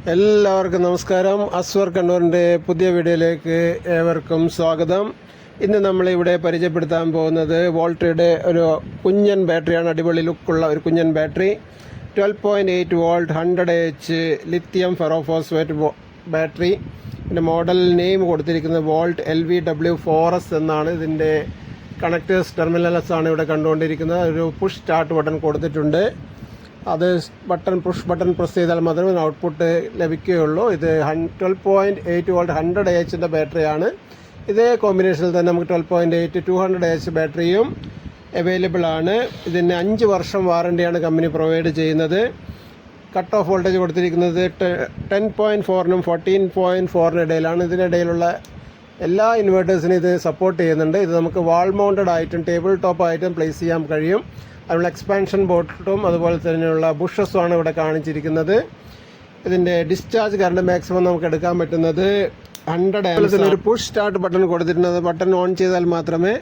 എല്ലാവർക്കും നമസ്കാരം. അസ്വർ കണ്ണൂരിൻ്റെ പുതിയ വീഡിയോയിലേക്ക് ഏവർക്കും സ്വാഗതം. ഇന്ന് നമ്മളിവിടെ പരിചയപ്പെടുത്താൻ പോകുന്നത് വോൾട്ടയുടെ ഒരു കുഞ്ഞൻ ബാറ്ററിയാണ്. അടിപൊളി ലുക്കുള്ള ഒരു കുഞ്ഞൻ battery. 12.8 volt 100Ah lithium ferrophosphate ബാറ്ററി. ഇതിൻ്റെ മോഡൽ നെയിം കൊടുത്തിരിക്കുന്നത് വോൾട്ട് LVW4S എന്നാണ്. ഇതിൻ്റെ കണക്റ്റേഴ്സ് ടെർമിനൽസ് ആണ് ഇവിടെ കണ്ടുകൊണ്ടിരിക്കുന്നത്. ഒരു പുഷ് സ്റ്റാർട്ട് ബട്ടൺ കൊടുത്തിട്ടുണ്ട്. അത് പുഷ് ബട്ടൺ പ്രസ് ചെയ്താൽ മാത്രമേ ഔട്ട്പുട്ട് ലഭിക്കുകയുള്ളൂ. ഇത് 12.8 വോൾട്ട് 100Ah ബാറ്ററിയാണ്. ഇതേ കോമ്പിനേഷനിൽ തന്നെ നമുക്ക് 12.8 200Ah ബാറ്ററിയും അവൈലബിൾ ആണ്. ഇതിന് 5 വർഷം വാറണ്ടിയാണ് കമ്പനി പ്രൊവൈഡ് ചെയ്യുന്നത്. കട്ട് ഓഫ് വോൾട്ടേജ് കൊടുത്തിരിക്കുന്നത് 10.4നും 14.4നും ഇടയിലാണ്. ഇതിനിടയിലുള്ള എല്ലാ ഇൻവേർട്ടേഴ്സിനും ഇത് സപ്പോർട്ട് ചെയ്യുന്നുണ്ട്. ഇത് നമുക്ക് വാൾ മൗണ്ടഡ് ആയിട്ടും ടേബിൾ ടോപ്പ് ആയിട്ടും പ്ലേസ് ചെയ്യാൻ കഴിയും. അതിനുള്ള എക്സ്പാൻഷൻ ബോട്ടും അതുപോലെ തന്നെയുള്ള ബുഷസുമാണ് ഇവിടെ കാണിച്ചിരിക്കുന്നത്. ഇതിൻ്റെ ഡിസ്ചാർജ് കറണ്ട് മാക്സിമം നമുക്ക് എടുക്കാൻ പറ്റുന്നത് 100 ആംപ്സ്. ഒരു പുഷ് സ്റ്റാർട്ട് ബട്ടൺ കൊടുത്തിട്ടുണ്ട്. ബട്ടൺ ഓൺ ചെയ്താൽ മാത്രമേ